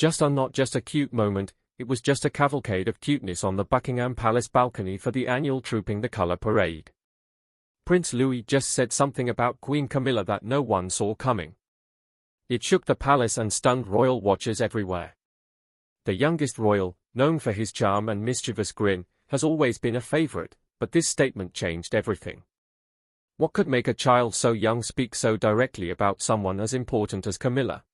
Not just a cute moment, it was just a cavalcade of cuteness on the Buckingham Palace balcony for the annual Trooping the Colour parade. Prince Louis just said something about Queen Camilla that no one saw coming. It shook the palace and stunned royal watchers everywhere. The youngest royal, known for his charm and mischievous grin, has always been a favourite, but this statement changed everything. What could make a child so young speak so directly about someone as important as Camilla?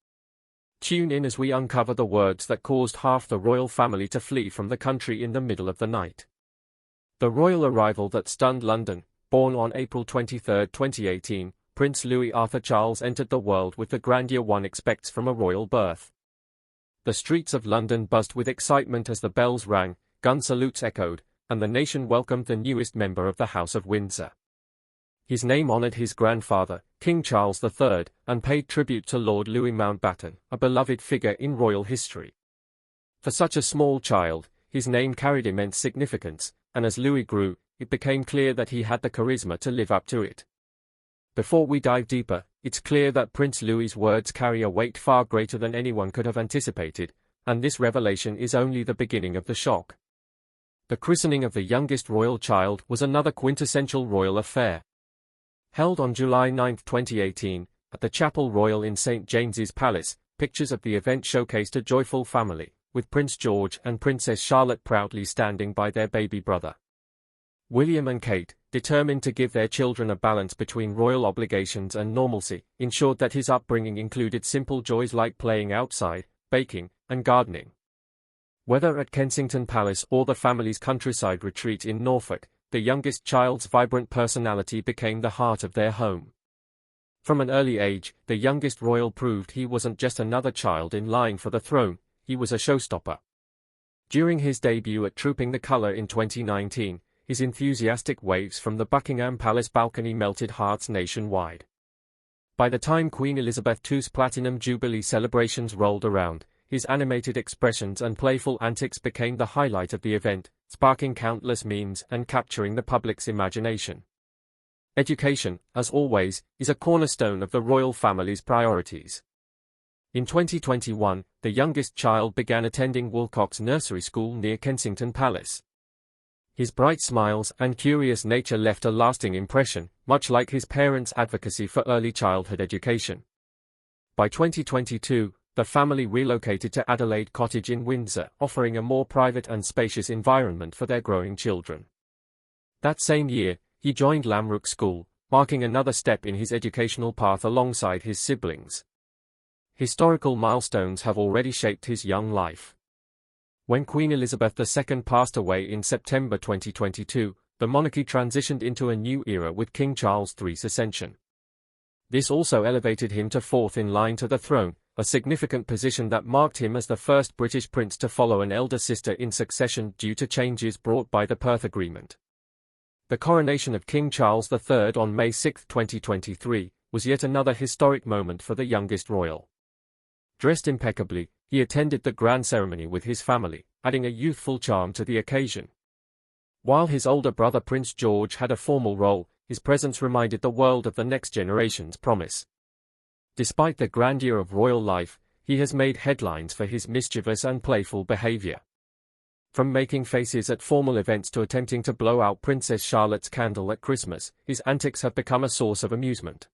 Tune in as we uncover the words that caused half the royal family to flee from the country in the middle of the night. The royal arrival that stunned London. Born on April 23, 2018, Prince Louis Arthur Charles entered the world with the grandeur one expects from a royal birth. The streets of London buzzed with excitement as the bells rang, gun salutes echoed, and the nation welcomed the newest member of the House of Windsor. His name honoured his grandfather, King Charles III, and paid tribute to Lord Louis Mountbatten, a beloved figure in royal history. For such a small child, his name carried immense significance, and as Louis grew, it became clear that he had the charisma to live up to it. Before we dive deeper, it's clear that Prince Louis's words carry a weight far greater than anyone could have anticipated, and this revelation is only the beginning of the shock. The christening of the youngest royal child was another quintessential royal affair. Held on July 9, 2018, at the Chapel Royal in St. James's Palace, pictures of the event showcased a joyful family, with Prince George and Princess Charlotte proudly standing by their baby brother. William and Kate, determined to give their children a balance between royal obligations and normalcy, ensured that his upbringing included simple joys like playing outside, baking, and gardening. Whether at Kensington Palace or the family's countryside retreat in Norfolk, the youngest child's vibrant personality became the heart of their home. From an early age, the youngest royal proved he wasn't just another child in line for the throne, he was a showstopper. During his debut at Trooping the Colour in 2019, his enthusiastic waves from the Buckingham Palace balcony melted hearts nationwide. By the time Queen Elizabeth II's Platinum Jubilee celebrations rolled around, his animated expressions and playful antics became the highlight of the event, sparking countless memes and capturing the public's imagination. Education, as always, is a cornerstone of the royal family's priorities. In 2021, the youngest child began attending Woolcock's nursery school near Kensington Palace. His bright smiles and curious nature left a lasting impression, much like his parents' advocacy for early childhood education. By 2022, the family relocated to Adelaide Cottage in Windsor, offering a more private and spacious environment for their growing children. That same year, he joined Lamrook School, marking another step in his educational path alongside his siblings. Historical milestones have already shaped his young life. When Queen Elizabeth II passed away in September 2022, the monarchy transitioned into a new era with King Charles III's ascension. This also elevated him to fourth in line to the throne, a significant position that marked him as the first British prince to follow an elder sister in succession due to changes brought by the Perth Agreement. The coronation of King Charles III on May 6, 2023, was yet another historic moment for the youngest royal. Dressed impeccably, he attended the grand ceremony with his family, adding a youthful charm to the occasion. While his older brother Prince George had a formal role, his presence reminded the world of the next generation's promise. Despite the grandeur of royal life, he has made headlines for his mischievous and playful behavior. From making faces at formal events to attempting to blow out Princess Charlotte's candle at Christmas, his antics have become a source of amusement.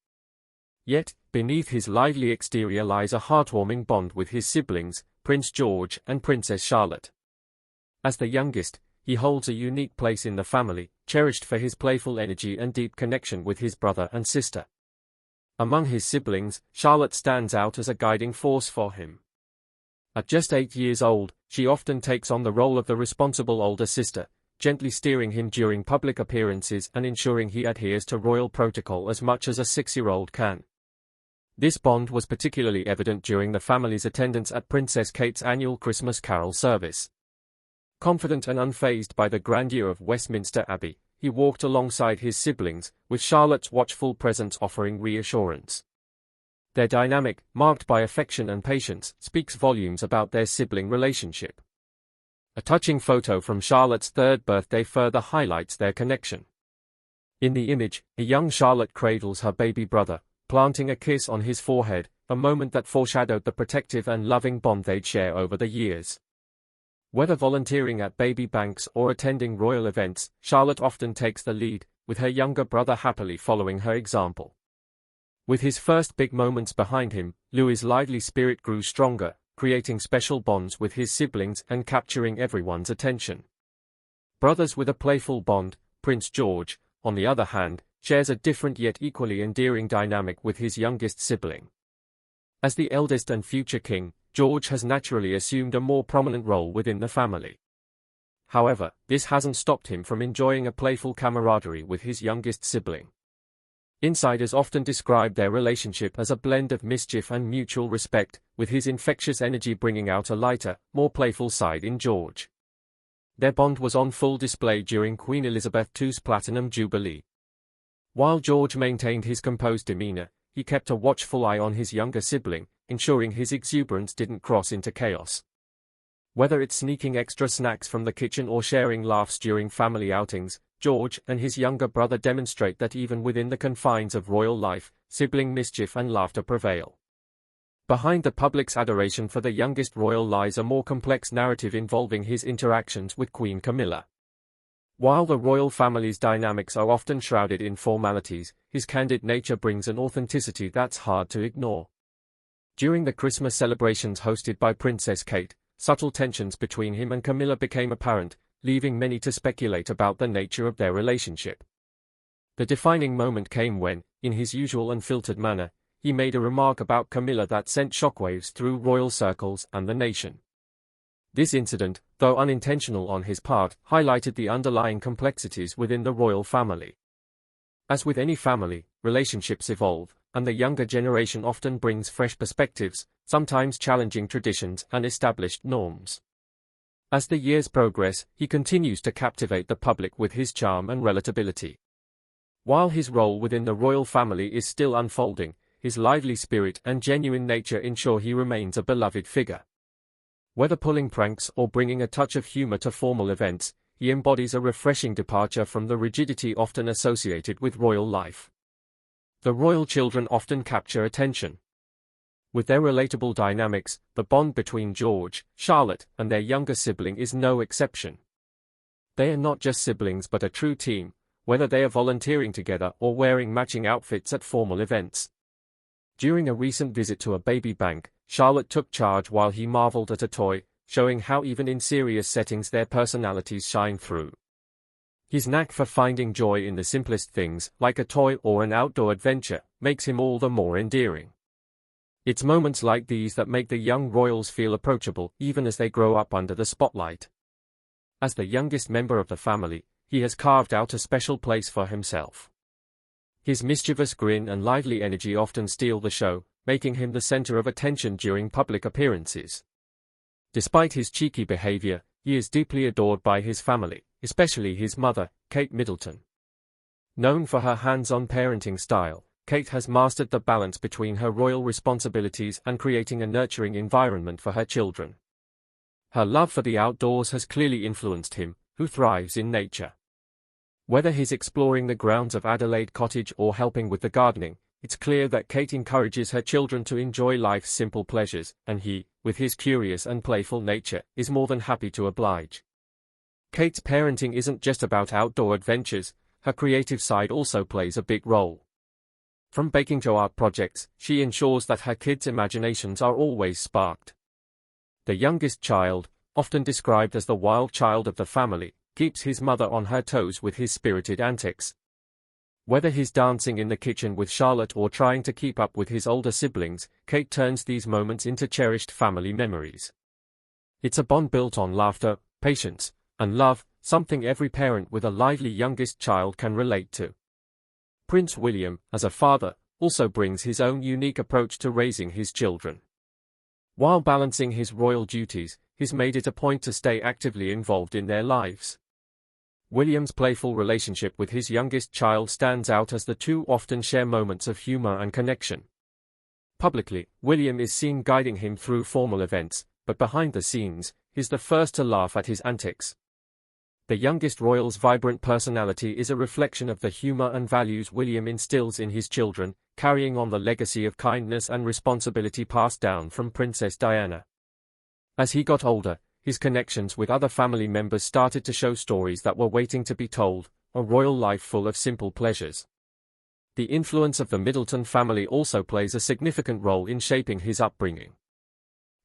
Yet, beneath his lively exterior lies a heartwarming bond with his siblings, Prince George and Princess Charlotte. As the youngest, he holds a unique place in the family, cherished for his playful energy and deep connection with his brother and sister. Among his siblings, Charlotte stands out as a guiding force for him. At just 8 years old, she often takes on the role of the responsible older sister, gently steering him during public appearances and ensuring he adheres to royal protocol as much as a 6-year-old can. This bond was particularly evident during the family's attendance at Princess Kate's annual Christmas Carol service. Confident and unfazed by the grandeur of Westminster Abbey, he walked alongside his siblings, with Charlotte's watchful presence offering reassurance. Their dynamic, marked by affection and patience, speaks volumes about their sibling relationship. A touching photo from Charlotte's third birthday further highlights their connection. In the image, a young Charlotte cradles her baby brother, planting a kiss on his forehead, a moment that foreshadowed the protective and loving bond they'd share over the years. Whether volunteering at baby banks or attending royal events, Charlotte often takes the lead, with her younger brother happily following her example. With his first big moments behind him, Louis's lively spirit grew stronger, creating special bonds with his siblings and capturing everyone's attention. Brothers with a playful bond, Prince George, on the other hand, shares a different yet equally endearing dynamic with his youngest sibling. As the eldest and future king, George has naturally assumed a more prominent role within the family. However, this hasn't stopped him from enjoying a playful camaraderie with his youngest sibling. Insiders often describe their relationship as a blend of mischief and mutual respect, with his infectious energy bringing out a lighter, more playful side in George. Their bond was on full display during Queen Elizabeth II's Platinum Jubilee. While George maintained his composed demeanor, he kept a watchful eye on his younger sibling, ensuring his exuberance didn't cross into chaos. Whether it's sneaking extra snacks from the kitchen or sharing laughs during family outings, George and his younger brother demonstrate that even within the confines of royal life, sibling mischief and laughter prevail. Behind the public's adoration for the youngest royal lies a more complex narrative involving his interactions with Queen Camilla. While the royal family's dynamics are often shrouded in formalities, his candid nature brings an authenticity that's hard to ignore. During the Christmas celebrations hosted by Princess Kate, subtle tensions between him and Camilla became apparent, leaving many to speculate about the nature of their relationship. The defining moment came when, in his usual unfiltered manner, he made a remark about Camilla that sent shockwaves through royal circles and the nation. This incident, though unintentional on his part, highlighted the underlying complexities within the royal family. As with any family, relationships evolve, and the younger generation often brings fresh perspectives, sometimes challenging traditions and established norms. As the years progress, he continues to captivate the public with his charm and relatability. While his role within the royal family is still unfolding, his lively spirit and genuine nature ensure he remains a beloved figure. Whether pulling pranks or bringing a touch of humor to formal events, he embodies a refreshing departure from the rigidity often associated with royal life. The royal children often capture attention. With their relatable dynamics, the bond between George, Charlotte, and their younger sibling is no exception. They are not just siblings but a true team, whether they are volunteering together or wearing matching outfits at formal events. During a recent visit to a baby bank, Charlotte took charge while he marveled at a toy, showing how even in serious settings their personalities shine through. His knack for finding joy in the simplest things, like a toy or an outdoor adventure, makes him all the more endearing. It's moments like these that make the young royals feel approachable, even as they grow up under the spotlight. As the youngest member of the family, he has carved out a special place for himself. His mischievous grin and lively energy often steal the show, making him the center of attention during public appearances. Despite his cheeky behavior, he is deeply adored by his family, especially his mother, Kate Middleton. Known for her hands-on parenting style, Kate has mastered the balance between her royal responsibilities and creating a nurturing environment for her children. Her love for the outdoors has clearly influenced him, who thrives in nature. Whether he's exploring the grounds of Adelaide Cottage or helping with the gardening, it's clear that Kate encourages her children to enjoy life's simple pleasures, and he, with his curious and playful nature, is more than happy to oblige. Kate's parenting isn't just about outdoor adventures, her creative side also plays a big role. From baking to art projects, she ensures that her kids' imaginations are always sparked. The youngest child, often described as the wild child of the family, keeps his mother on her toes with his spirited antics. Whether he's dancing in the kitchen with Charlotte or trying to keep up with his older siblings, Kate turns these moments into cherished family memories. It's a bond built on laughter, patience, and love, something every parent with a lively youngest child can relate to. Prince William, as a father, also brings his own unique approach to raising his children. While balancing his royal duties, he's made it a point to stay actively involved in their lives. William's playful relationship with his youngest child stands out as the two often share moments of humor and connection. Publicly, William is seen guiding him through formal events, but behind the scenes, he's the first to laugh at his antics. The youngest royal's vibrant personality is a reflection of the humor and values William instills in his children, carrying on the legacy of kindness and responsibility passed down from Princess Diana. As he got older, his connections with other family members started to show stories that were waiting to be told, a royal life full of simple pleasures. The influence of the Middleton family also plays a significant role in shaping his upbringing.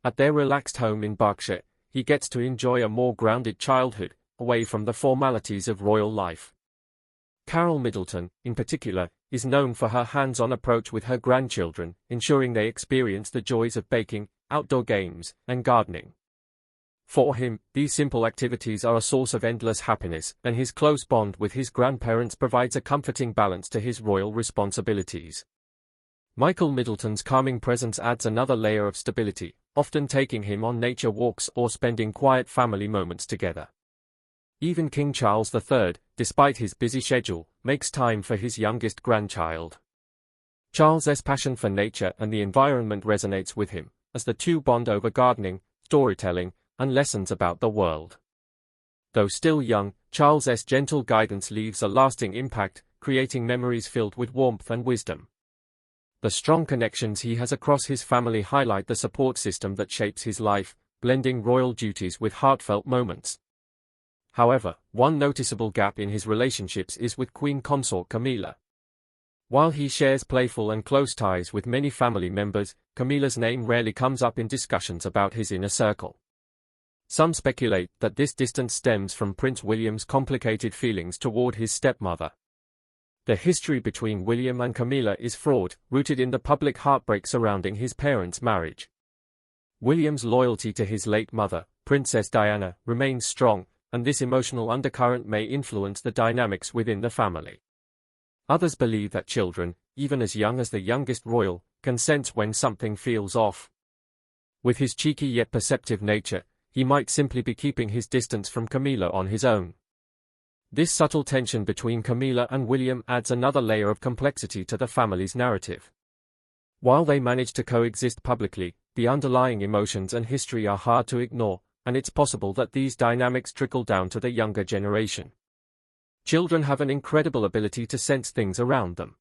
At their relaxed home in Berkshire, he gets to enjoy a more grounded childhood, away from the formalities of royal life. Carol Middleton, in particular, is known for her hands-on approach with her grandchildren, ensuring they experience the joys of baking, outdoor games, and gardening. For him, these simple activities are a source of endless happiness, and his close bond with his grandparents provides a comforting balance to his royal responsibilities. Michael Middleton's calming presence adds another layer of stability, often taking him on nature walks or spending quiet family moments together. Even King Charles III, despite his busy schedule, makes time for his youngest grandchild. Charles's passion for nature and the environment resonates with him, as the two bond over gardening, storytelling, and lessons about the world. Though still young, Charles's gentle guidance leaves a lasting impact, creating memories filled with warmth and wisdom. The strong connections he has across his family highlight the support system that shapes his life, blending royal duties with heartfelt moments. However, one noticeable gap in his relationships is with Queen Consort Camilla. While he shares playful and close ties with many family members, Camilla's name rarely comes up in discussions about his inner circle. Some speculate that this distance stems from Prince William's complicated feelings toward his stepmother. The history between William and Camilla is fraught, rooted in the public heartbreak surrounding his parents' marriage. William's loyalty to his late mother, Princess Diana, remains strong, and this emotional undercurrent may influence the dynamics within the family. Others believe that children, even as young as the youngest royal, can sense when something feels off. With his cheeky yet perceptive nature, he might simply be keeping his distance from Camilla on his own. This subtle tension between Camilla and William adds another layer of complexity to the family's narrative. While they manage to coexist publicly, the underlying emotions and history are hard to ignore, and it's possible that these dynamics trickle down to the younger generation. Children have an incredible ability to sense things around them.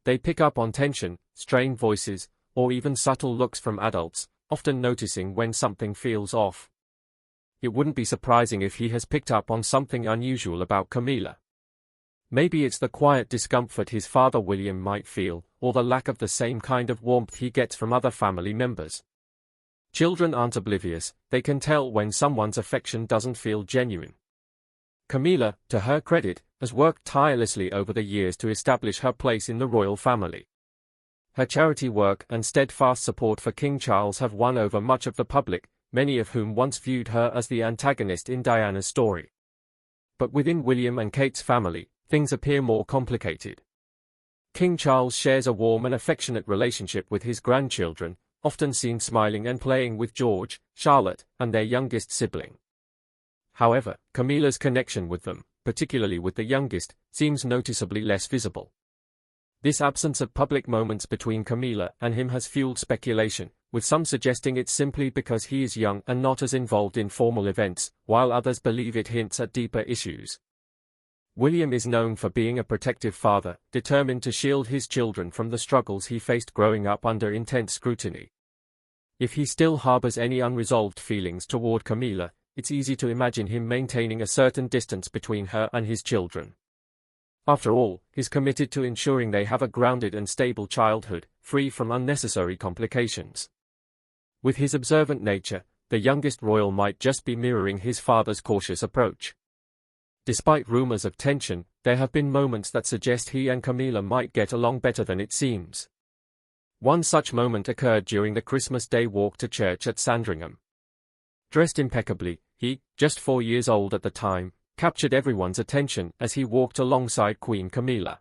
They pick up on tension, strained voices, or even subtle looks from adults, often noticing when something feels off. It wouldn't be surprising if he has picked up on something unusual about Camilla. Maybe it's the quiet discomfort his father William might feel, or the lack of the same kind of warmth he gets from other family members. Children aren't oblivious, they can tell when someone's affection doesn't feel genuine. Camilla, to her credit, has worked tirelessly over the years to establish her place in the royal family. Her charity work and steadfast support for King Charles have won over much of the public, many of whom once viewed her as the antagonist in Diana's story. But within William and Kate's family, things appear more complicated. King Charles shares a warm and affectionate relationship with his grandchildren, often seen smiling and playing with George, Charlotte, and their youngest sibling. However, Camilla's connection with them, particularly with the youngest, seems noticeably less visible. This absence of public moments between Camilla and him has fueled speculation, with some suggesting it's simply because he is young and not as involved in formal events, while others believe it hints at deeper issues. William is known for being a protective father, determined to shield his children from the struggles he faced growing up under intense scrutiny. If he still harbors any unresolved feelings toward Camilla, it's easy to imagine him maintaining a certain distance between her and his children. After all, he's committed to ensuring they have a grounded and stable childhood, free from unnecessary complications. With his observant nature, the youngest royal might just be mirroring his father's cautious approach. Despite rumors of tension, there have been moments that suggest he and Camilla might get along better than it seems. One such moment occurred during the Christmas Day walk to church at Sandringham. Dressed impeccably, he, just 4 years old at the time, captured everyone's attention as he walked alongside Queen Camilla.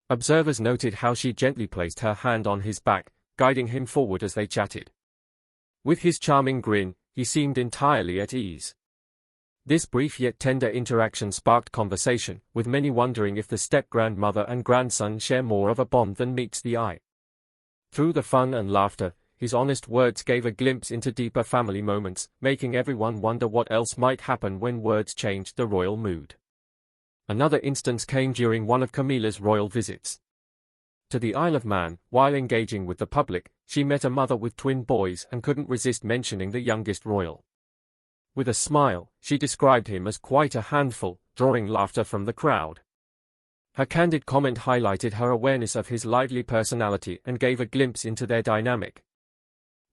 Observers noted how she gently placed her hand on his back, guiding him forward as they chatted. With his charming grin, he seemed entirely at ease. This brief yet tender interaction sparked conversation, with many wondering if the step-grandmother and grandson share more of a bond than meets the eye. Through the fun and laughter, his honest words gave a glimpse into deeper family moments, making everyone wonder what else might happen when words changed the royal mood. Another instance came during one of Camilla's royal visits to the Isle of Man. While engaging with the public, she met a mother with twin boys and couldn't resist mentioning the youngest royal. With a smile, she described him as quite a handful, drawing laughter from the crowd. Her candid comment highlighted her awareness of his lively personality and gave a glimpse into their dynamic.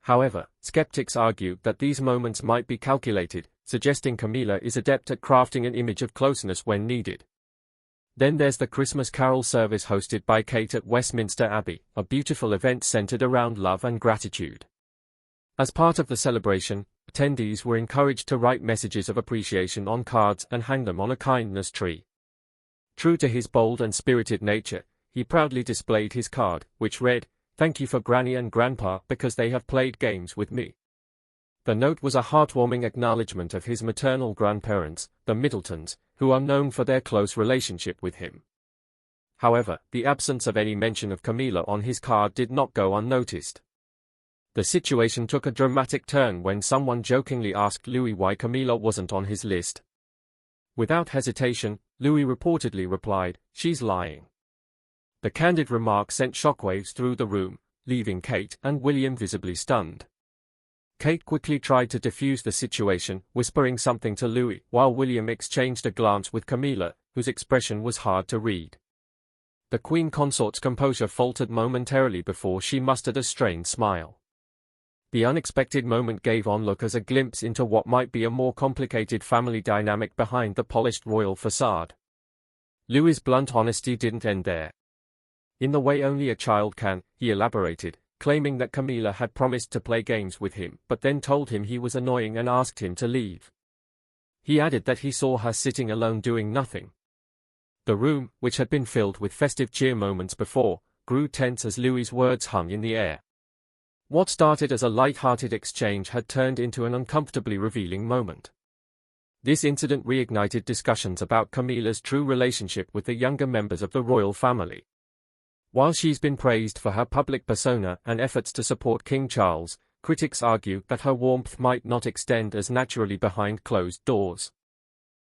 However, skeptics argued that these moments might be calculated, suggesting Camilla is adept at crafting an image of closeness when needed. Then there's the Christmas carol service hosted by Kate at Westminster Abbey, a beautiful event centered around love and gratitude. As part of the celebration, attendees were encouraged to write messages of appreciation on cards and hang them on a kindness tree. True to his bold and spirited nature, he proudly displayed his card, which read, "Thank you for Granny and Grandpa because they have played games with me." The note was a heartwarming acknowledgement of his maternal grandparents, the Middletons, who are known for their close relationship with him. However, the absence of any mention of Camilla on his card did not go unnoticed. The situation took a dramatic turn when someone jokingly asked Louis why Camilla wasn't on his list. Without hesitation, Louis reportedly replied, "She's lying." The candid remark sent shockwaves through the room, leaving Kate and William visibly stunned. Kate quickly tried to defuse the situation, whispering something to Louis, while William exchanged a glance with Camilla, whose expression was hard to read. The Queen Consort's composure faltered momentarily before she mustered a strained smile. The unexpected moment gave onlookers a glimpse into what might be a more complicated family dynamic behind the polished royal facade. Louis's blunt honesty didn't end there. In the way only a child can, he elaborated, claiming that Camilla had promised to play games with him but then told him he was annoying and asked him to leave. He added that he saw her sitting alone doing nothing. The room, which had been filled with festive cheer moments before, grew tense as Louis's words hung in the air. What started as a light-hearted exchange had turned into an uncomfortably revealing moment. This incident reignited discussions about Camilla's true relationship with the younger members of the royal family. While she's been praised for her public persona and efforts to support King Charles, critics argue that her warmth might not extend as naturally behind closed doors.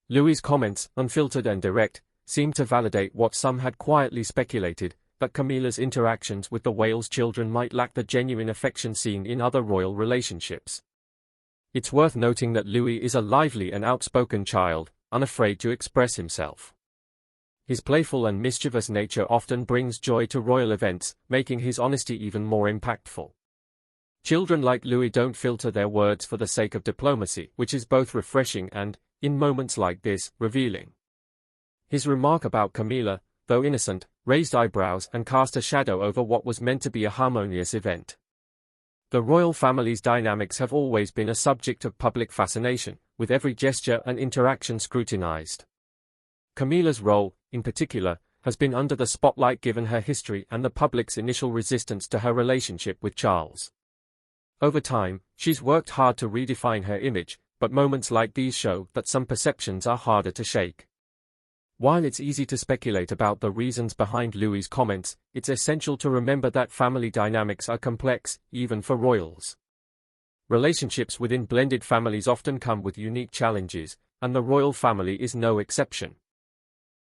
Louis's comments, unfiltered and direct, seemed to validate what some had quietly speculated, that Camilla's interactions with the Wales children might lack the genuine affection seen in other royal relationships. It's worth noting that Louis is a lively and outspoken child, unafraid to express himself. His playful and mischievous nature often brings joy to royal events, making his honesty even more impactful. Children like Louis don't filter their words for the sake of diplomacy, which is both refreshing and, in moments like this, revealing. His remark about Camilla, though innocent, raised eyebrows and cast a shadow over what was meant to be a harmonious event. The royal family's dynamics have always been a subject of public fascination, with every gesture and interaction scrutinized. Camilla's role, in particular, has been under the spotlight given her history and the public's initial resistance to her relationship with Charles. Over time, she's worked hard to redefine her image, but moments like these show that some perceptions are harder to shake. While it's easy to speculate about the reasons behind Louis's comments, it's essential to remember that family dynamics are complex, even for royals. Relationships within blended families often come with unique challenges, and the royal family is no exception.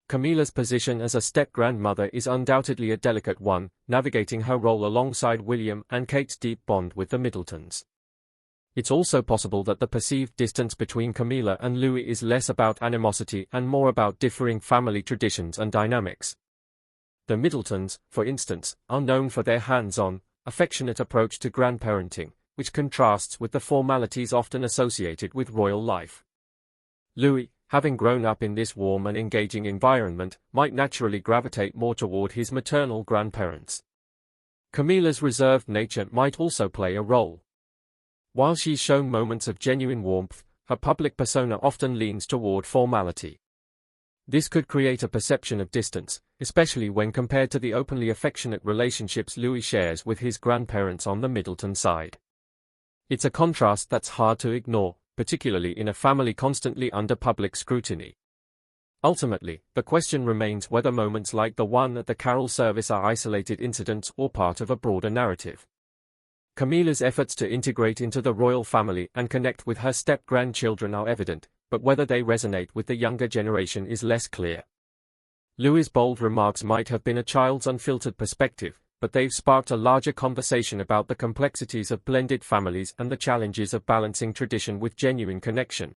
Camilla's position as a step-grandmother is undoubtedly a delicate one, navigating her role alongside William and Kate's deep bond with the Middletons. It's also possible that the perceived distance between Camilla and Louis is less about animosity and more about differing family traditions and dynamics. The Middletons, for instance, are known for their hands-on, affectionate approach to grandparenting, which contrasts with the formalities often associated with royal life. Louis, having grown up in this warm and engaging environment, might naturally gravitate more toward his maternal grandparents. Camilla's reserved nature might also play a role. While she's shown moments of genuine warmth, her public persona often leans toward formality. This could create a perception of distance, especially when compared to the openly affectionate relationships Louis shares with his grandparents on the Middleton side. It's a contrast that's hard to ignore, particularly in a family constantly under public scrutiny. Ultimately, the question remains whether moments like the one at the carol service are isolated incidents or part of a broader narrative. Camilla's efforts to integrate into the royal family and connect with her step-grandchildren are evident, but whether they resonate with the younger generation is less clear. Louis's bold remarks might have been a child's unfiltered perspective, but they've sparked a larger conversation about the complexities of blended families and the challenges of balancing tradition with genuine connection.